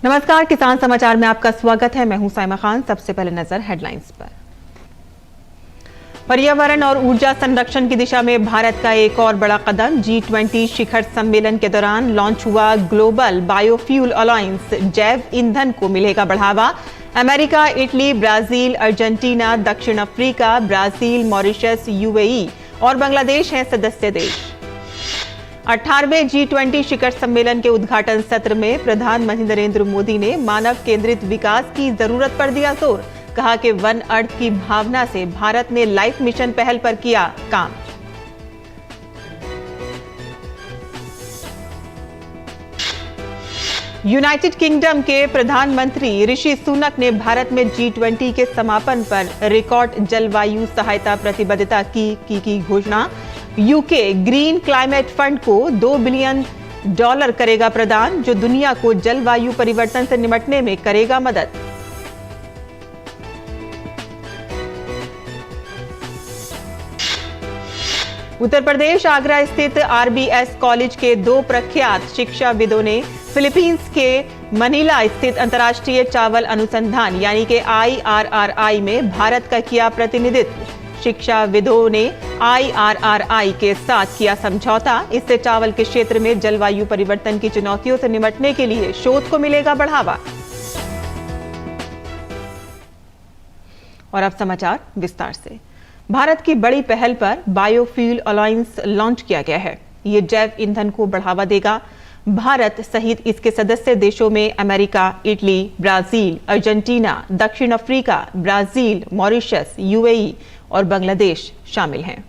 नमस्कार, किसान समाचार में आपका स्वागत है। मैं हूं साइमा खान। सबसे पहले नजर हेडलाइंस पर। पर्यावरण और ऊर्जा संरक्षण की दिशा में भारत का एक और बड़ा कदम। G20 शिखर सम्मेलन के दौरान लॉन्च हुआ ग्लोबल बायोफ्यूल अलायंस। जैव ईंधन को मिलेगा बढ़ावा। अमेरिका, इटली, ब्राजील, अर्जेंटीना, दक्षिण अफ्रीका, ब्राजील, मॉरिशस, UAE और बांग्लादेश हैं सदस्य देश। 18वें G20 शिखर सम्मेलन के उद्घाटन सत्र में प्रधानमंत्री नरेंद्र मोदी ने मानव केंद्रित विकास की जरूरत पर दिया जोर। कहा कि वन अर्थ की भावना से भारत ने लाइफ मिशन पहल पर किया काम। यूनाइटेड किंगडम के प्रधानमंत्री ऋषि सुनक ने भारत में G20 के समापन पर रिकॉर्ड जलवायु सहायता प्रतिबद्धता की घोषणा। यूके ग्रीन क्लाइमेट फंड को $2 बिलियन करेगा प्रदान, जो दुनिया को जलवायु परिवर्तन से निपटने में करेगा मदद। उत्तर प्रदेश आगरा स्थित RBS कॉलेज के 2 प्रख्यात शिक्षाविदों ने फिलीपींस के मनीला स्थित अंतर्राष्ट्रीय चावल अनुसंधान यानी कि IRRI में भारत का किया प्रतिनिधित्व। शिक्षाविदों ने IRRI के साथ किया समझौता। इससे चावल के क्षेत्र में जलवायु परिवर्तन की चुनौतियों से निपटने के लिए शोध को मिलेगा बढ़ावा। और अब समाचार विस्तार से। भारत की बड़ी पहल पर बायोफ्यूल अलायंस लॉन्च किया गया है। ये जैव ईंधन को बढ़ावा देगा। भारत सहित इसके सदस्य देशों में अमेरिका, इटली, ब्राजील, अर्जेंटीना, दक्षिण अफ्रीका, ब्राजील, मॉरिशस, UAE और बांग्लादेश शामिल हैं।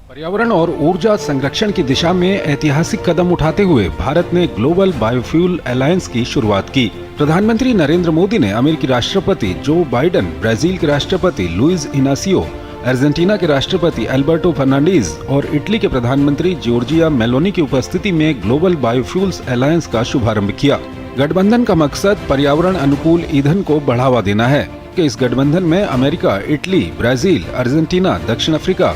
पर्यावरण और ऊर्जा संरक्षण की दिशा में ऐतिहासिक कदम उठाते हुए भारत ने ग्लोबल बायोफ्यूल अलायंस की शुरुआत की। प्रधानमंत्री नरेंद्र मोदी ने अमेरिकी राष्ट्रपति जो बाइडेन, ब्राजील के राष्ट्रपति लुइस इनासियो, अर्जेंटीना के राष्ट्रपति एल्बर्टो फर्नांडीज और इटली के प्रधानमंत्री जॉर्जिया मेलोनी की उपस्थिति में ग्लोबल बायोफ्यूल्स अलायंस का शुभारंभ किया। गठबंधन का मकसद पर्यावरण अनुकूल ईंधन को बढ़ावा देना है। इस गठबंधन में अमेरिका, इटली, ब्राजील, अर्जेंटीना, दक्षिण अफ्रीका,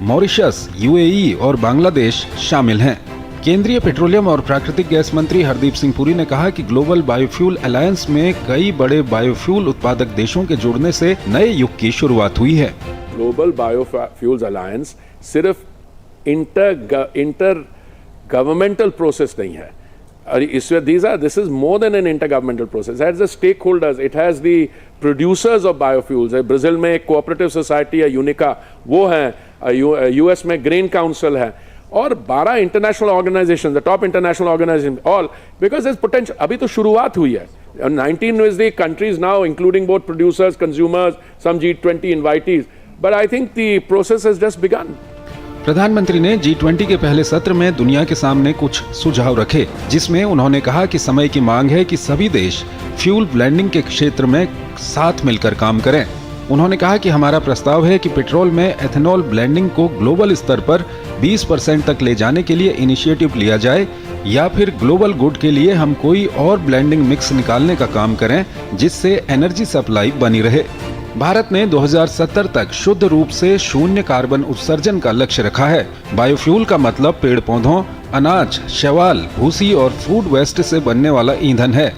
मॉरिशस, UAE और बांग्लादेश शामिल हैं। केंद्रीय पेट्रोलियम और प्राकृतिक गैस मंत्री हरदीप सिंह पुरी ने कहा कि ग्लोबल बायोफ्यूल अलायंस में कई बड़े बायोफ्यूल उत्पादक देशों के जुड़ने से नए युग की शुरुआत हुई है। ग्लोबल बायोफ्यूल्स अलायंस सिर्फ इंटर गवर्नमेंटल प्रोसेस नहीं है। This is more than an intergovernmental process. It has the stakeholders, it has the producers of biofuels. Brazil में एक कोऑपरेटिव सोसाइटी है यूनिका, वो है। US में ग्रीन काउंसिल है और 12 international organization, the top international organization, all because is potential. अभी तो शुरुआत हुई है। 19 is the countries now, including both producers, consumers, some G20 invitees. But I think the process has just begun. प्रधानमंत्री ने G20 के पहले सत्र में दुनिया के सामने कुछ सुझाव रखे, जिसमें उन्होंने कहा कि समय की मांग है कि सभी देश फ्यूल ब्लेंडिंग के क्षेत्र में साथ मिलकर काम करें। उन्होंने कहा कि हमारा प्रस्ताव है कि पेट्रोल में एथेनॉल ब्लेंडिंग को ग्लोबल स्तर पर 20% तक ले जाने के लिए इनिशिएटिव लिया जाए, या फिर ग्लोबल गुड के लिए हम कोई और ब्लेंडिंग मिक्स निकालने का काम करें जिससे एनर्जी सप्लाई बनी रहे। भारत ने 2070 तक शुद्ध रूप से शून्य कार्बन उत्सर्जन का लक्ष्य रखा है। बायोफ्यूल का मतलब पेड़ पौधों, अनाज, शैवाल, भूसी और फूड वेस्ट से बनने वाला ईंधन है।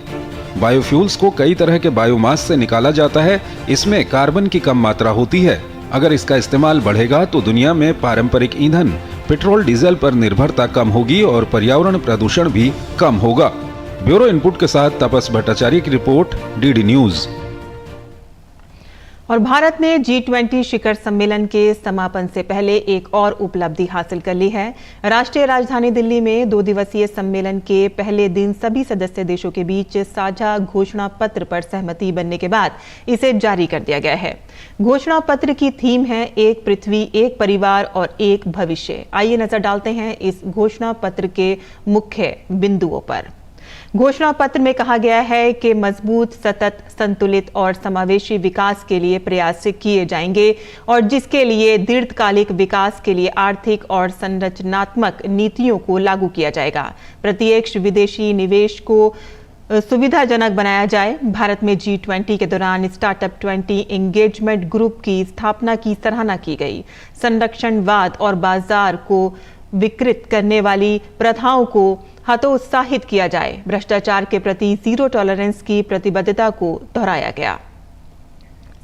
बायोफ्यूल्स को कई तरह के बायोमास से निकाला जाता है। इसमें कार्बन की कम मात्रा होती है। अगर इसका इस्तेमाल बढ़ेगा तो दुनिया में पारंपरिक ईंधन पेट्रोल डीजल पर निर्भरता कम होगी और पर्यावरण प्रदूषण भी कम होगा। ब्यूरो इनपुट के साथ तपस भट्टाचार्य की रिपोर्ट, DD न्यूज। और भारत ने G20 शिखर सम्मेलन के समापन से पहले एक और उपलब्धि हासिल कर ली है। राष्ट्रीय राजधानी दिल्ली में 2 दिवसीय सम्मेलन के पहले दिन सभी सदस्य देशों के बीच साझा घोषणा पत्र पर सहमति बनने के बाद इसे जारी कर दिया गया है। घोषणा पत्र की थीम है एक पृथ्वी, एक परिवार और एक भविष्य। आइए नजर डालते हैं इस घोषणा पत्र के मुख्य बिंदुओं पर। घोषणा पत्र में कहा गया है कि मजबूत, सतत, संतुलित और समावेशी विकास के लिए प्रयास किए जाएंगे और जिसके लिए दीर्घकालिक विकास के लिए आर्थिक और संरचनात्मक नीतियों को लागू किया जाएगा। प्रत्यक्ष विदेशी निवेश को सुविधाजनक बनाया जाए। भारत में G20 के दौरान स्टार्टअप 20 एंगेजमेंट ग्रुप की स्थापना की सराहना की गई। संरक्षणवाद और बाजार को विकृत करने वाली प्रथाओं को हतोत्साहित किया जाए। भ्रष्टाचार के प्रति जीरो टॉलरेंस की प्रतिबद्धता को दोहराया गया।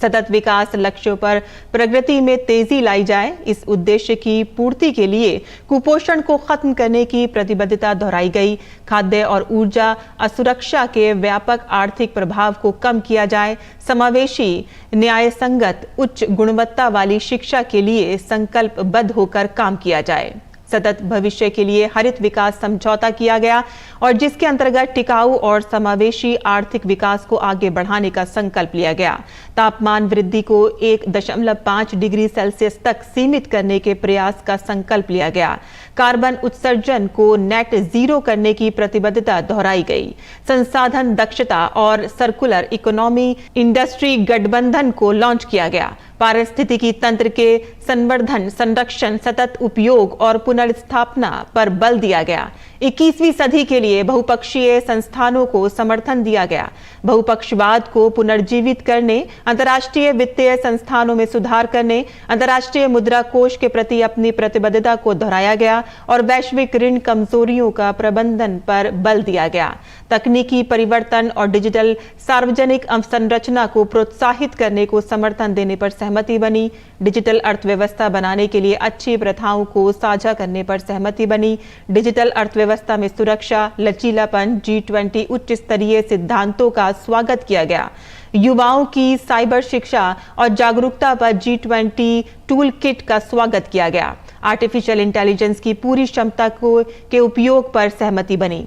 सतत विकास लक्ष्यों पर प्रगति में तेजी लाई जाए। इस उद्देश्य की पूर्ति के लिए कुपोषण को खत्म करने की प्रतिबद्धता दोहराई गई। खाद्य और ऊर्जा असुरक्षा के व्यापक आर्थिक प्रभाव को कम किया जाए। समावेशी, न्याय संगत, उच्च गुणवत्ता वाली शिक्षा के लिए संकल्पबद्ध होकर काम किया जाए। सतत भविष्य के लिए हरित विकास समझौता किया गया और जिसके अंतर्गत टिकाऊ और समावेशी आर्थिक विकास को आगे बढ़ाने का संकल्प लिया गया। तापमान वृद्धि को 1.5 डिग्री सेल्सियस तक सीमित करने के प्रयास का संकल्प लिया गया। कार्बन उत्सर्जन को नेट जीरो करने की प्रतिबद्धता दोहराई गई। संसाधन दक्षता और सर्कुलर इकोनॉमी इंडस्ट्री गठबंधन को लॉन्च किया गया। पारिस्थितिकी तंत्र के संवर्धन, संरक्षण, सतत उपयोग और पुनर्स्थापना पर बल दिया गया। 21वीं सदी के लिए बहुपक्षीय संस्थानों को समर्थन दिया गया। बहुपक्षवाद को पुनर्जीवित करने, अंतर्राष्ट्रीय वित्तीय संस्थानों में सुधार करने, अंतर्राष्ट्रीय मुद्रा कोष के प्रति अपनी प्रतिबद्धता को दोहराया गया और वैश्विक ऋण कमजोरियों का प्रबंधन पर बल दिया गया। तकनीकी परिवर्तन और डिजिटल सार्वजनिक अवसंरचना को प्रोत्साहित करने को समर्थन देने पर सहमति बनी। डिजिटल अर्थव्यवस्था बनाने के लिए अच्छी प्रथाओं को साझा करने पर सहमति बनी। डिजिटल अर्थव्यवस्था में सुरक्षा, लचीलापन, G20 उच्च स्तरीय सिद्धांतों का स्वागत किया गया। युवाओं की साइबर शिक्षा और जागरूकता पर G20 टूल किट का स्वागत किया गया। आर्टिफिशियल इंटेलिजेंस की पूरी क्षमता के उपयोग पर सहमति बनी।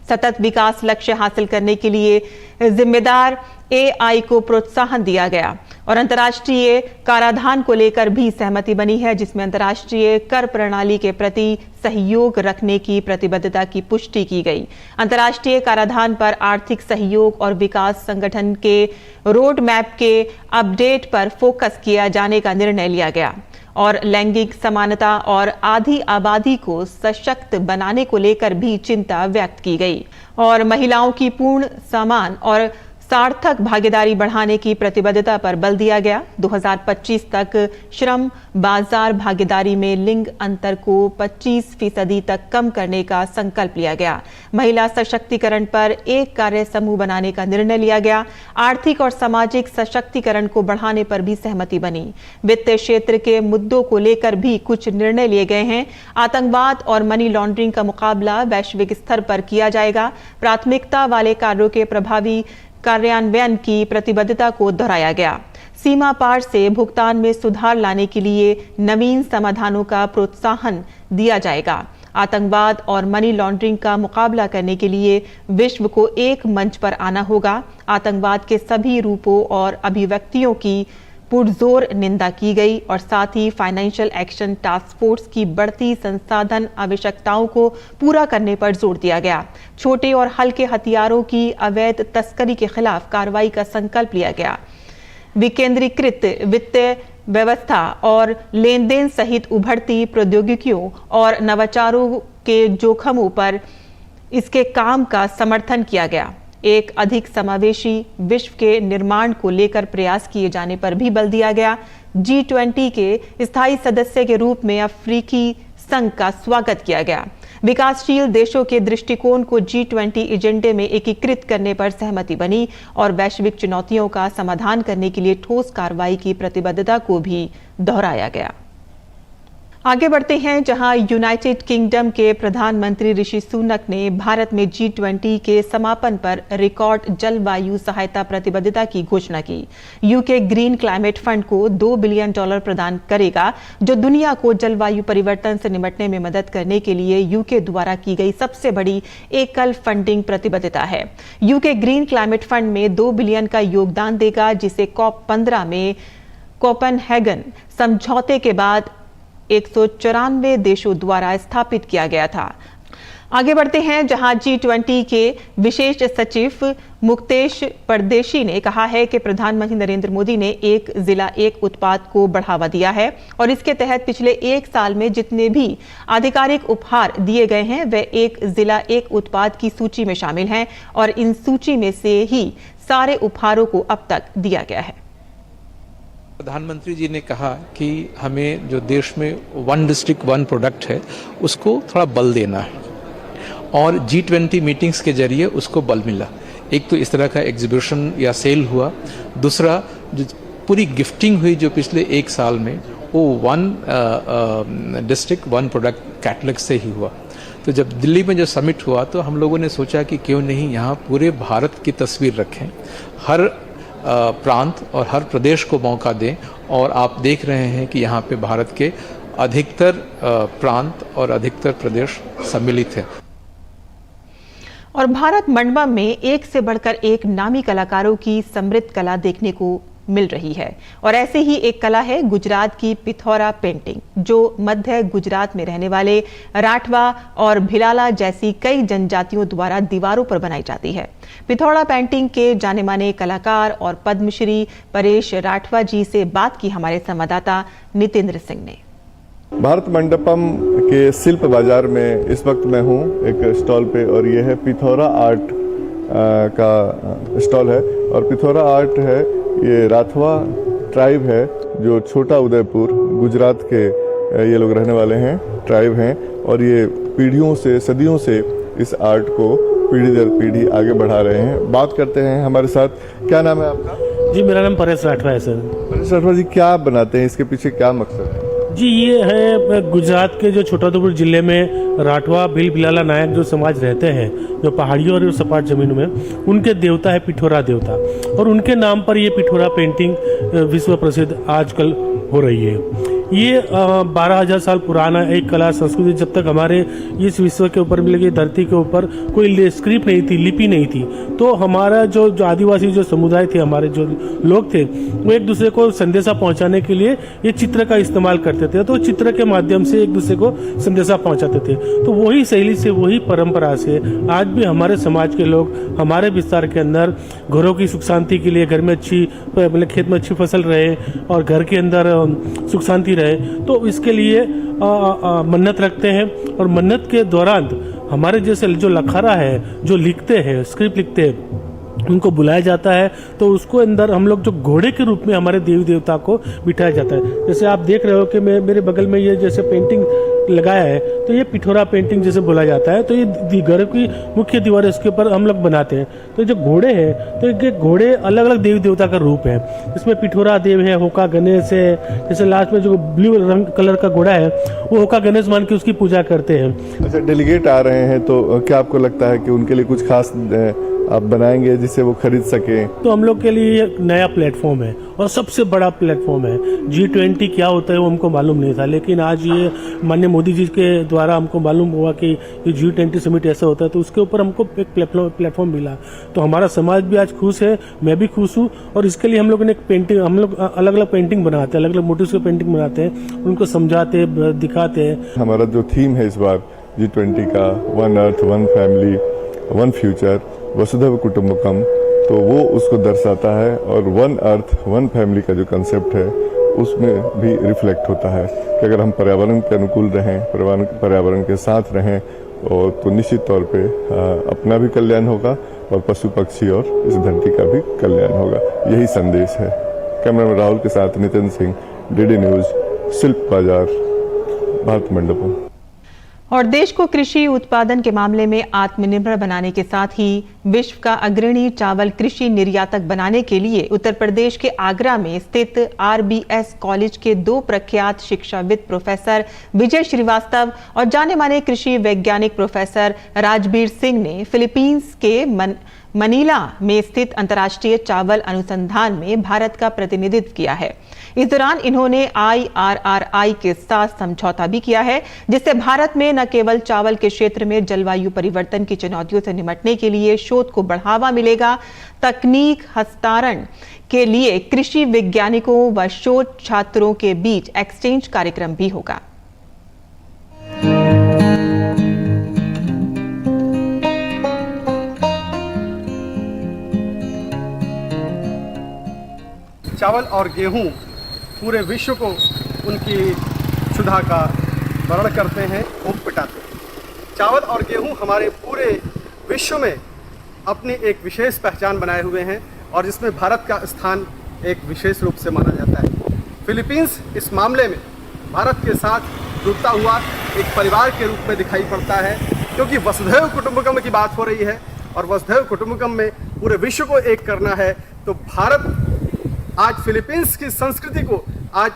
सतत विकास लक्ष्य हासिल करने के लिए जिम्मेदार AI को प्रोत्साहन दिया गया और अंतर्राष्ट्रीय कराधान को लेकर भी सहमति बनी है, जिसमें अंतर्राष्ट्रीय कर प्रणाली के प्रति सहयोग रखने की प्रतिबद्धता की पुष्टि की गई। अंतर्राष्ट्रीय कराधान पर आर्थिक सहयोग और विकास संगठन के रोड मैप के अपडेट पर फोकस किया जाने का निर्णय लिया गया और लैंगिक समानता और आधी आबादी को सशक्त बनाने को लेकर भी चिंता व्यक्त की गई और महिलाओं की पूर्ण समान और सार्थक भागीदारी बढ़ाने की प्रतिबद्धता पर बल दिया गया। 2025 तक श्रम बाजार भागीदारी में लिंग अंतर को 25% तक कम करने का संकल्प लिया गया। महिला सशक्तिकरण पर एक कार्य समूह बनाने का निर्णय लिया गया। आर्थिक और सामाजिक सशक्तिकरण को बढ़ाने पर भी सहमति बनी। वित्तीय क्षेत्र के मुद्दों को लेकर भी कुछ निर्णय लिए गए हैं। आतंकवाद और मनी लॉन्ड्रिंग का मुकाबला वैश्विक स्तर पर किया जाएगा। प्राथमिकता वाले कार्यों के प्रभावी कार्यान्वयन की प्रतिबद्धता को दोहराया गया। सीमा पार से भुगतान में सुधार लाने के लिए नवीन समाधानों का प्रोत्साहन दिया जाएगा। आतंकवाद और मनी लॉन्ड्रिंग का मुकाबला करने के लिए विश्व को एक मंच पर आना होगा। आतंकवाद के सभी रूपों और अभिव्यक्तियों की पुरजोर निंदा की गई और साथ ही फाइनेंशियल एक्शन टास्क फोर्स की बढ़ती संसाधन आवश्यकताओं को पूरा करने पर जोर दिया गया। छोटे और हल्के हथियारों की अवैध तस्करी के खिलाफ कार्रवाई का संकल्प लिया गया। विकेंद्रीकृत वित्तीय व्यवस्था और लेन देन सहित उभरती प्रौद्योगिकियों और नवाचारों के जोखिमों पर इसके काम का समर्थन किया गया। एक अधिक समावेशी विश्व के निर्माण को लेकर प्रयास किए जाने पर भी बल दिया गया। G20 के स्थायी सदस्य के रूप में अफ्रीकी संघ का स्वागत किया गया। विकासशील देशों के दृष्टिकोण को G20 एजेंडे में एकीकृत करने पर सहमति बनी और वैश्विक चुनौतियों का समाधान करने के लिए ठोस कार्रवाई की प्रतिबद्धता को भी दोहराया गया। आगे बढ़ते हैं, जहां यूनाइटेड किंगडम के प्रधानमंत्री ऋषि सुनक ने भारत में G20 के समापन पर रिकॉर्ड जलवायु सहायता प्रतिबद्धता की घोषणा की। यूके ग्रीन क्लाइमेट फंड को $2 बिलियन प्रदान करेगा, जो दुनिया को जलवायु परिवर्तन से निपटने में मदद करने के लिए यूके द्वारा की गई सबसे बड़ी एकल फंडिंग प्रतिबद्धता है। यूके ग्रीन क्लाइमेट फंड में $2 बिलियन का योगदान देगा, जिसे COP15 में कोपेनहेगन समझौते के बाद 194 देशों द्वारा स्थापित किया गया था। आगे बढ़ते हैं, जहां G20 के विशेष सचिव मुक्तेश परदेशी ने कहा है कि प्रधानमंत्री नरेंद्र मोदी ने एक जिला एक उत्पाद को बढ़ावा दिया है और इसके तहत पिछले एक साल में जितने भी आधिकारिक उपहार दिए गए हैं वे एक जिला एक उत्पाद की सूची में शामिल हैं और इन सूची में से ही सारे उपहारों को अब तक दिया गया है। प्रधानमंत्री जी ने कहा कि हमें जो देश में वन डिस्ट्रिक्ट वन प्रोडक्ट है उसको थोड़ा बल देना है और G20 मीटिंग्स के जरिए उसको बल मिला। एक तो इस तरह का एग्जीबिशन या सेल हुआ, दूसरा जो पूरी गिफ्टिंग हुई जो पिछले एक साल में, वो one district one product catalogue से ही हुआ। तो जब दिल्ली में जो समिट हुआ तो हम लोगों ने सोचा कि क्यों नहीं यहाँ पूरे भारत की तस्वीर रखें, हर प्रांत और हर प्रदेश को मौका दें। और आप देख रहे हैं कि यहाँ पे भारत के अधिकतर प्रांत और अधिकतर प्रदेश सम्मिलित हैं। और भारत मंडपम में एक से बढ़कर एक नामी कलाकारों की समृद्ध कला देखने को मिल रही है। और ऐसे ही एक कला है गुजरात की पिथौरा पेंटिंग, जो मध्य गुजरात में रहने वाले राठवा और भिलाला जैसी कई जनजातियों द्वारा दीवारों पर बनाई जाती है। पिथौरा पेंटिंग के जाने माने कलाकार और पद्मश्री परेश राठवा जी से बात की हमारे संवाददाता नितेंद्र सिंह ने। भारत मंडपम के शिल्प बाजार में इस वक्त मैं हूँ एक स्टॉल पे, और ये है पिथौरा आर्ट का स्टॉल है। और पिथौरा आर्ट है, ये राठवा ट्राइब है जो छोटा उदयपुर गुजरात के ये लोग रहने वाले हैं, ट्राइब हैं। और ये पीढ़ियों से, सदियों से इस आर्ट को पीढ़ी दर पीढ़ी आगे बढ़ा रहे हैं। बात करते हैं हमारे साथ, क्या नाम है आपका? जी मेरा नाम परेश राठवा है सर। परेश राठवा जी, क्या आप बनाते हैं, इसके पीछे क्या मकसद है? जी ये है गुजरात के जो छोटाउदेपुर जिले में राठवा भील भिलाला नायक जो समाज रहते हैं, जो पहाड़ियों और सपाट जमीनों में, उनके देवता है पिठोरा देवता, और उनके नाम पर ये पिठोरा पेंटिंग विश्व प्रसिद्ध आजकल हो रही है। ये 12,000 साल पुराना एक कला संस्कृति। जब तक हमारे इस विश्व के ऊपर मिलेगी धरती के ऊपर कोई स्क्रिप्ट नहीं थी, लिपि नहीं थी, तो हमारा जो आदिवासी जो समुदाय थे, हमारे जो लोग थे, वो एक दूसरे को संदेशा पहुंचाने के लिए ये चित्र का इस्तेमाल करते थे। तो चित्र के माध्यम से एक दूसरे को संदेशा पहुंचाते थे। तो वही शैली से, वही परंपरा से आज भी हमारे समाज के लोग हमारे विस्तार के अंदर घरों की सुख शांति के लिए, घर में अच्छी मतलब खेत में अच्छी फसल रहे और घर के अंदर सुख शांति रहे, तो इसके लिए मन्नत रखते हैं। और मन्नत के दौरान हमारे जैसे जो लखारा है, जो लिखते हैं, स्क्रिप्ट लिखते हैं, उनको बुलाया जाता है। तो उसको अंदर हम लोग जो घोड़े के रूप में हमारे देवी देवता को बिठाया जाता है। जैसे आप देख रहे हो कि मेरे बगल में ये जैसे पेंटिंग लगाया है, तो ये पिठोरा पेंटिंग जैसे बोला जाता है। तो ये घर की मुख्य दीवार, इसके ऊपर हम लोग बनाते हैं। तो जो घोड़े हैं, तो ये घोड़े अलग अलग देवी देवता का रूप है। इसमें पिठोरा देव है, होका गणेश है। जैसे लास्ट में जो ब्लू रंग कलर का घोड़ा है, वो होका गणेश मान के उसकी पूजा करते हैं। अच्छा, डेलीगेट आ रहे हैं, तो क्या आपको लगता है कि उनके लिए कुछ खास आप बनाएंगे जिससे वो खरीद सकें? तो हम लोग के लिए एक नया प्लेटफॉर्म है और सबसे बड़ा प्लेटफॉर्म है। G20 क्या होता है वो हमको मालूम नहीं था, लेकिन आज ये माननीय मोदी जी के द्वारा हमको मालूम हुआ कि ये G20 समिट ऐसा होता है, तो उसके ऊपर हमको एक प्लेटफॉर्म मिला। तो हमारा समाज भी आज खुश है, मैं भी खुश हूँ। और इसके लिए हम लोगों ने एक पेंटिंग, हम लोग अलग अलग पेंटिंग बनाते हैं, अलग अलग मोटिव्स की पेंटिंग बनाते हैं, उनको समझाते हैं, दिखाते हैं। हमारा जो थीम है इस बार G20 का, one earth one family one future वसुधैव कुटुंबकम, तो वो उसको दर्शाता है। और वन अर्थ वन फैमिली का जो कंसेप्ट है उसमें भी रिफ्लेक्ट होता है कि अगर हम पर्यावरण के अनुकूल रहें, पर्यावरण के साथ रहें, और तो निश्चित तौर पे अपना भी कल्याण होगा और पशु पक्षी और इस धरती का भी कल्याण होगा। यही संदेश है। कैमरामैन राहुल के साथ नितिन सिंह, DD न्यूज, शिल्प बाजार, भारत मंडपम। और देश को कृषि उत्पादन के मामले में आत्मनिर्भर बनाने के साथ ही विश्व का अग्रणी चावल कृषि निर्यातक बनाने के लिए उत्तर प्रदेश के आगरा में स्थित RBS कॉलेज के 2 प्रख्यात शिक्षाविद प्रोफेसर विजय श्रीवास्तव और जाने माने कृषि वैज्ञानिक प्रोफेसर राजबीर सिंह ने फिलीपींस के मनीला में स्थित अंतर्राष्ट्रीय चावल अनुसंधान में भारत का प्रतिनिधित्व किया है। इस दौरान इन्होंने IRRI के साथ समझौता भी किया है, जिससे भारत में न केवल चावल के क्षेत्र में जलवायु परिवर्तन की चुनौतियों से निपटने के लिए शोध को बढ़ावा मिलेगा, तकनीक हस्तांतरण के लिए कृषि वैज्ञानिकों व शोध छात्रों के बीच एक्सचेंज कार्यक्रम भी होगा। चावल और गेहूं पूरे विश्व को उनकी क्षुधा का वर्णन करते हैं, ऊब पिटाते हैं। चावल और गेहूं हमारे पूरे विश्व में अपनी एक विशेष पहचान बनाए हुए हैं और जिसमें भारत का स्थान एक विशेष रूप से माना जाता है। फिलीपींस इस मामले में भारत के साथ जुड़ता हुआ एक परिवार के रूप में दिखाई पड़ता है। क्योंकि वसुधैव कुटुंबकम की बात हो रही है और वसुधैव कुटुंबकम में पूरे विश्व को एक करना है। तो भारत आज फिलीपींस की संस्कृति को आज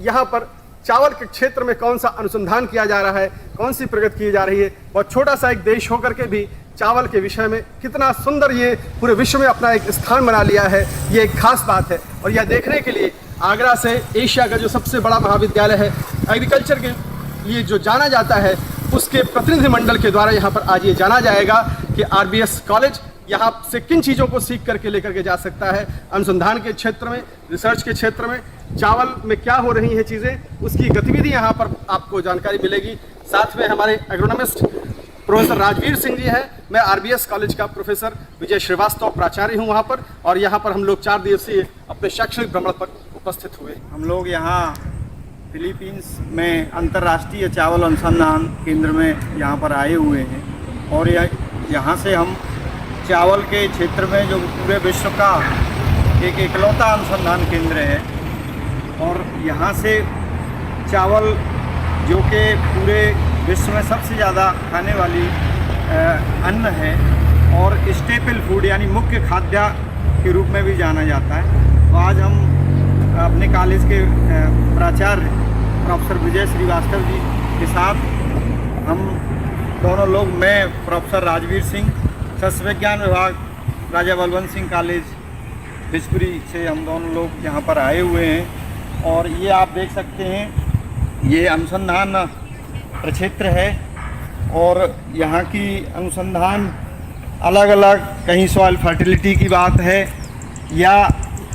यहाँ पर चावल के क्षेत्र में कौन सा अनुसंधान किया जा रहा है, कौन सी प्रगति की जा रही है, बहुत छोटा सा एक देश होकर के भी चावल के विषय में कितना सुंदर ये पूरे विश्व में अपना एक स्थान बना लिया है, ये एक खास बात है। और यह देखने के लिए आगरा से एशिया का जो सबसे बड़ा महाविद्यालय है एग्रीकल्चर के लिए जो जाना जाता है, उसके प्रतिनिधिमंडल के द्वारा यहाँ पर आज ये जाना जाएगा कि RBS कॉलेज यहाँ से किन चीज़ों को सीख करके लेकर के जा सकता है। अनुसंधान के क्षेत्र में, रिसर्च के क्षेत्र में, चावल में क्या हो रही हैं चीज़ें, उसकी गतिविधि यहाँ पर आपको जानकारी मिलेगी। साथ में हमारे एग्रोनॉमिस्ट प्रोफेसर राजवीर सिंह जी हैं। मैं RBS कॉलेज का प्रोफेसर विजय श्रीवास्तव प्राचार्य हूँ वहाँ पर, और यहाँ पर हम लोग 4 दिवसीय अपने शैक्षणिक भ्रमण पर उपस्थित हुए। हम लोग यहाँ फिलीपींस में अंतर्राष्ट्रीय चावल अनुसंधान केंद्र में यहाँ पर आए हुए हैं और यहाँ से हम चावल के क्षेत्र में जो पूरे विश्व का एक इकलौता अनुसंधान केंद्र है और यहाँ से चावल जो कि पूरे विश्व में सबसे ज़्यादा खाने वाली अन्न है और स्टेपल फूड यानी मुख्य खाद्य के रूप में भी जाना जाता है। तो आज हम अपने कॉलेज के प्राचार्य प्रोफेसर विजय श्रीवास्तव जी के साथ हम दोनों लोग, मैं प्रोफेसर राजवीर सिंह शस्त्र विज्ञान विभाग राजा बलवंत सिंह कॉलेज बिजपुरी से हम दोनों लोग यहाँ पर आए हुए हैं। और ये आप देख सकते हैं ये अनुसंधान प्रक्षेत्र है और यहाँ की अनुसंधान अलग अलग, कहीं सॉइल फर्टिलिटी की बात है या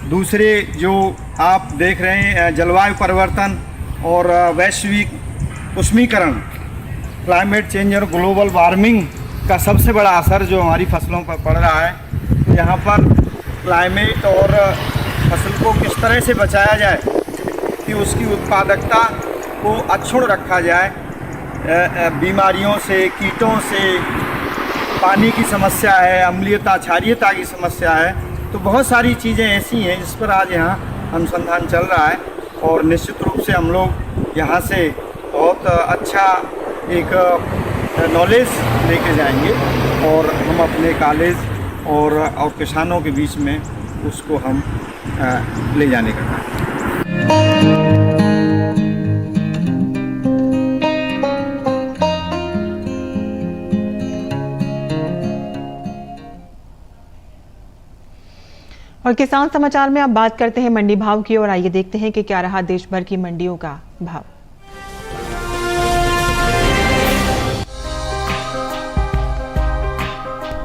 दूसरे जो आप देख रहे हैं जलवायु परिवर्तन और वैश्विक उष्मीकरण, क्लाइमेट चेंज और ग्लोबल वार्मिंग का सबसे बड़ा असर जो हमारी फसलों पर पड़ रहा है। यहाँ पर क्लाइमेट और फसल को किस तरह से बचाया जाए कि उसकी उत्पादकता को अक्षुण्ण रखा जाए, बीमारियों से, कीटों से, पानी की समस्या है, अम्लीयता क्षारीयता की समस्या है, तो बहुत सारी चीज़ें ऐसी हैं जिस पर आज यहाँ अनुसंधान चल रहा है। और निश्चित रूप से हम लोग यहाँ से बहुत अच्छा एक नॉलेज लेके जाएंगे और हम अपने कॉलेज और किसानों के बीच में उसको हम ले जाने का काम। और किसान समाचार में अब बात करते हैं मंडी भाव की और आइए देखते हैं कि क्या रहा देश भर की मंडियों का भाव।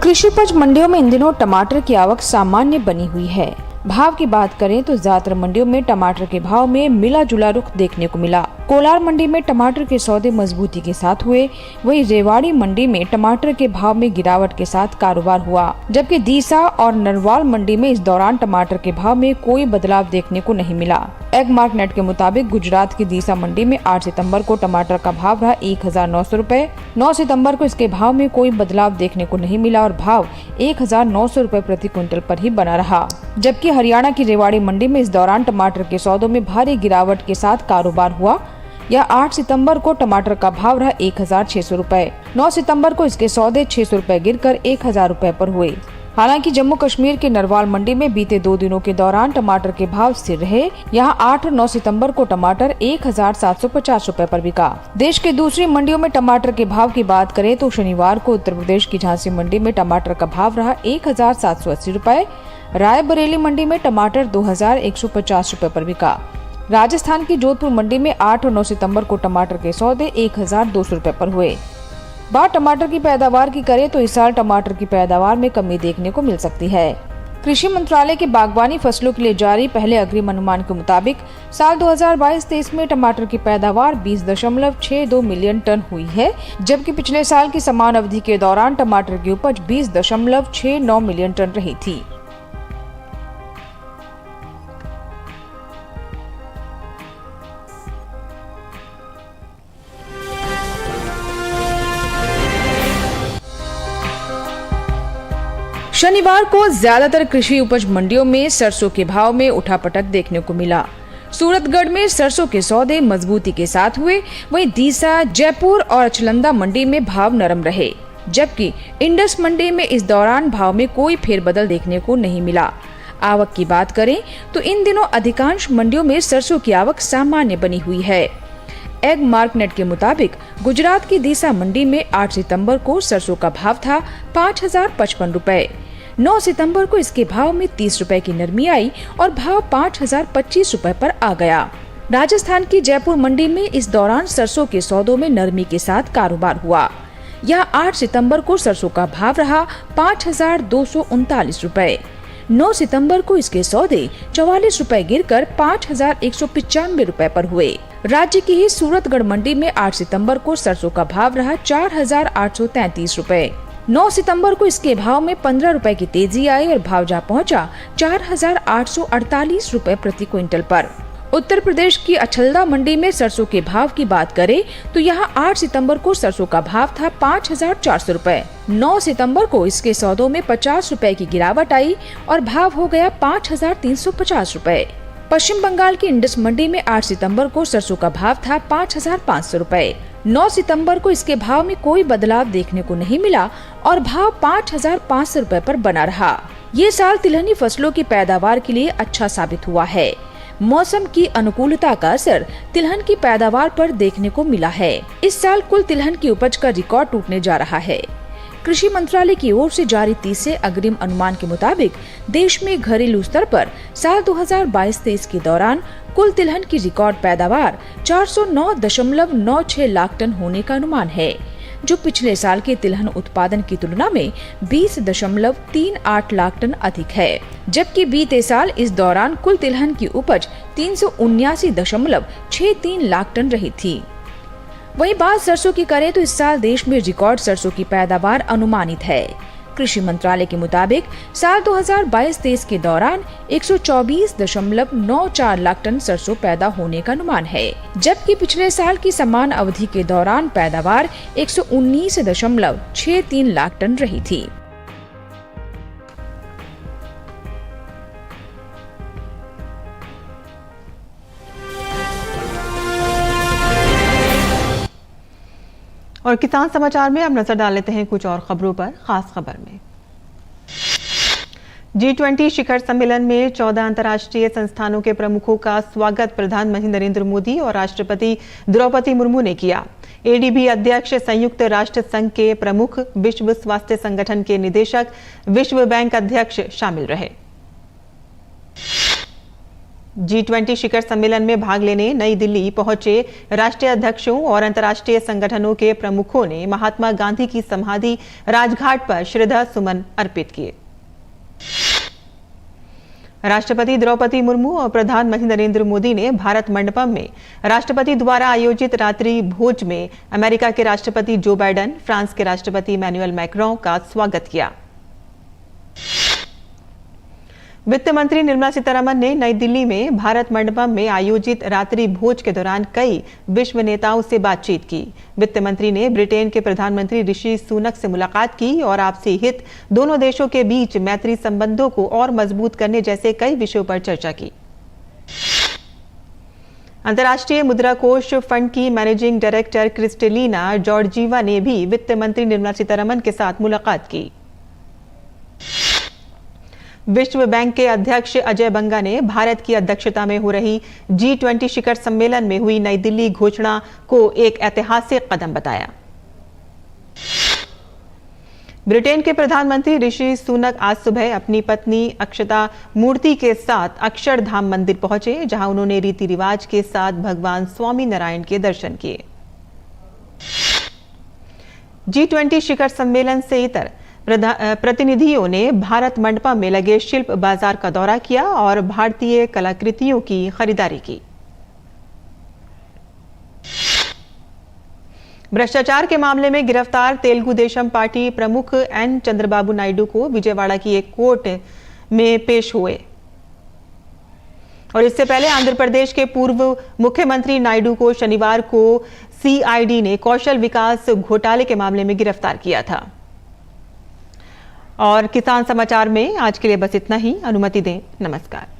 कृषि उपज मंडियों में इन दिनों टमाटर की आवक सामान्य बनी हुई है। भाव की बात करें तो ज्यादातर मंडियों में टमाटर के भाव में मिला जुला रुख देखने को मिला। कोलार मंडी में टमाटर के सौदे मजबूती के साथ हुए, वहीं रेवाड़ी मंडी में टमाटर के भाव में गिरावट के साथ कारोबार हुआ, जबकि दीसा और नरवाल मंडी में इस दौरान टमाटर के भाव में कोई बदलाव देखने को नहीं मिला। एग मार्केट के मुताबिक गुजरात की दीसा मंडी में 8 सितंबर को टमाटर का भाव रहा 1900 रुपए। 9 सितंबर को इसके भाव में कोई बदलाव देखने को नहीं मिला और भाव 1900 रुपए प्रति क्विंटल पर ही बना रहा। जबकि हरियाणा की रेवाड़ी मंडी में इस दौरान टमाटर के सौदों में भारी गिरावट के साथ कारोबार हुआ। यह 8 सितंबर को टमाटर का भाव रहा 1600 रुपए। 9 सितंबर को इसके सौदे 600 रुपए गिरकर 1000 रुपए पर हुए। हालांकि जम्मू कश्मीर के नरवाल मंडी में बीते 2 दिनों के दौरान टमाटर के भाव स्थिर रहे। यहां 8 और 9 सितंबर को टमाटर 1750 रुपए पर बिका। देश के दूसरी मंडियों में टमाटर के भाव की बात करें तो शनिवार को उत्तर प्रदेश की झांसी मंडी में टमाटर का भाव रहा 1780 रुपए। रायबरेली मंडी में टमाटर 2150 रुपए पर बिका। राजस्थान की जोधपुर मंडी में 8 और 9 सितंबर को टमाटर के सौदे 1200 रुपए पर हुए। बात टमाटर की पैदावार की करें तो इस साल टमाटर की पैदावार में कमी देखने को मिल सकती है। कृषि मंत्रालय के बागवानी फसलों के लिए जारी पहले अग्रिम अनुमान के मुताबिक साल 2022-23 में टमाटर की पैदावार 20.62 मिलियन टन हुई है, जबकि पिछले साल की समान अवधि के दौरान टमाटर की उपज 20.69 मिलियन टन रही थी। शनिवार को ज्यादातर कृषि उपज मंडियों में सरसों के भाव में उठापटक देखने को मिला। सूरतगढ़ में सरसों के सौदे मजबूती के साथ हुए, वहीं दीसा, जयपुर और अचलंदा मंडी में भाव नरम रहे, जबकि इंडस मंडी में इस दौरान भाव में कोई फेरबदल देखने को नहीं मिला। आवक की बात करें तो इन दिनों अधिकांश मंडियों में सरसों की आवक सामान्य बनी हुई है। एग मार्कनेट के मुताबिक गुजरात की दीसा मंडी में 8 सितंबर को सरसों का भाव था 5,055 रुपए। 9 सितंबर को इसके भाव में 30 रुपए की नरमी आई और भाव 5,025 रुपए पर आ गया। राजस्थान की जयपुर मंडी में इस दौरान सरसों के सौदों में नरमी के साथ कारोबार हुआ। यहाँ 8 सितंबर को सरसों का भाव रहा 5,239 रुपए। 9 सितंबर को इसके सौदे 44 रुपए गिरकर 5,195 रुपए पर हुए। राज्य की ही सूरतगढ़ मंडी में 8 सितंबर को सरसों का भाव रहा 4,833 रुपए। 9 सितंबर को इसके भाव में 15 रुपए की तेजी आई और भाव जा पहुंचा 4,848 रुपए प्रति क्विंटल पर। उत्तर प्रदेश की अचलदा मंडी में सरसों के भाव की बात करें तो यहां 8 सितंबर को सरसों का भाव था 5,400 रुपए। 9 सितंबर को इसके सौदों में 50 रुपए की गिरावट आई और भाव हो गया 5,350 रुपए। पश्चिम बंगाल की इंडस मंडी में 8 सितंबर को सरसों का भाव था 5,500 रुपए। 9 सितंबर को इसके भाव में कोई बदलाव देखने को नहीं मिला और भाव 5,500 रुपए पर बना रहा। ये साल तिलहनी फसलों की पैदावार के लिए अच्छा साबित हुआ है। मौसम की अनुकूलता का असर तिलहन की पैदावार पर देखने को मिला है। इस साल कुल तिलहन की उपज का रिकॉर्ड टूटने जा रहा है। कृषि मंत्रालय की ओर से जारी तीसरे अग्रिम अनुमान के मुताबिक देश में घरेलू स्तर पर साल 2022-23 के दौरान कुल तिलहन की रिकॉर्ड पैदावार 409.96 लाख टन होने का अनुमान है, जो पिछले साल के तिलहन उत्पादन की तुलना में 20.38 लाख टन अधिक है। जबकि बीते साल इस दौरान कुल तिलहन की उपज 379.63 लाख टन रही थी। वहीं बात सरसों की करें तो इस साल देश में रिकॉर्ड सरसों की पैदावार अनुमानित है। कृषि मंत्रालय के मुताबिक साल 2022-23 के दौरान 124.94 लाख टन सरसों पैदा होने का अनुमान है, जबकि पिछले साल की समान अवधि के दौरान पैदावार 119.63 लाख टन रही थी। और किसान समाचार में अब नजर डाल लेते हैं कुछ और खबरों पर। खास खबर में G20 शिखर सम्मेलन में 14 अंतर्राष्ट्रीय संस्थानों के प्रमुखों का स्वागत प्रधानमंत्री नरेंद्र मोदी और राष्ट्रपति द्रौपदी मुर्मू ने किया। एडीबी अध्यक्ष, संयुक्त राष्ट्र संघ के प्रमुख, विश्व स्वास्थ्य संगठन के निदेशक, विश्व बैंक अध्यक्ष शामिल रहे। G20 शिखर सम्मेलन में भाग लेने नई दिल्ली पहुंचे राष्ट्रीय अध्यक्षों और अंतर्राष्ट्रीय संगठनों के प्रमुखों ने महात्मा गांधी की समाधि राजघाट पर श्रद्धा सुमन अर्पित किए। राष्ट्रपति द्रौपदी मुर्मू और प्रधानमंत्री नरेंद्र मोदी ने भारत मंडपम में राष्ट्रपति द्वारा आयोजित रात्रि भोज में अमेरिका के राष्ट्रपति जो बाइडेन, फ्रांस के राष्ट्रपति इमैनुअल मैक्रों का स्वागत किया। वित्त मंत्री निर्मला सीतारमण ने नई दिल्ली में भारत मंडपम में आयोजित रात्रि भोज के दौरान कई विश्व नेताओं से बातचीत की। वित्त मंत्री ने ब्रिटेन के प्रधानमंत्री ऋषि सुनक से मुलाकात की और आपसी हित, दोनों देशों के बीच मैत्री संबंधों को और मजबूत करने जैसे कई विषयों पर चर्चा की। अंतर्राष्ट्रीय मुद्रा कोष फंड की मैनेजिंग डायरेक्टर क्रिस्टेलिना जॉर्जीवा ने भी वित्त मंत्री निर्मला सीतारमण के साथ मुलाकात की। विश्व बैंक के अध्यक्ष अजय बंगा ने भारत की अध्यक्षता में हो रही G20 शिखर सम्मेलन में हुई नई दिल्ली घोषणा को एक ऐतिहासिक कदम बताया। ब्रिटेन के प्रधानमंत्री ऋषि सुनक आज सुबह अपनी पत्नी अक्षता मूर्ति के साथ अक्षरधाम मंदिर पहुंचे, जहां उन्होंने रीति रिवाज के साथ भगवान स्वामी नारायण के दर्शन किए। G20 शिखर सम्मेलन से इतर प्रतिनिधियों ने भारत मंडपम में लगे शिल्प बाजार का दौरा किया और भारतीय कलाकृतियों की खरीदारी की। भ्रष्टाचार के मामले में गिरफ्तार तेलुगु देशम पार्टी प्रमुख एन चंद्रबाबू नायडू को विजयवाड़ा की एक कोर्ट में पेश हुए और इससे पहले आंध्र प्रदेश के पूर्व मुख्यमंत्री नायडू को शनिवार को सीआईडी ने कौशल विकास घोटाले के मामले में गिरफ्तार किया था। और किसान समाचार में आज के लिए बस इतना ही। अनुमति दें। नमस्कार।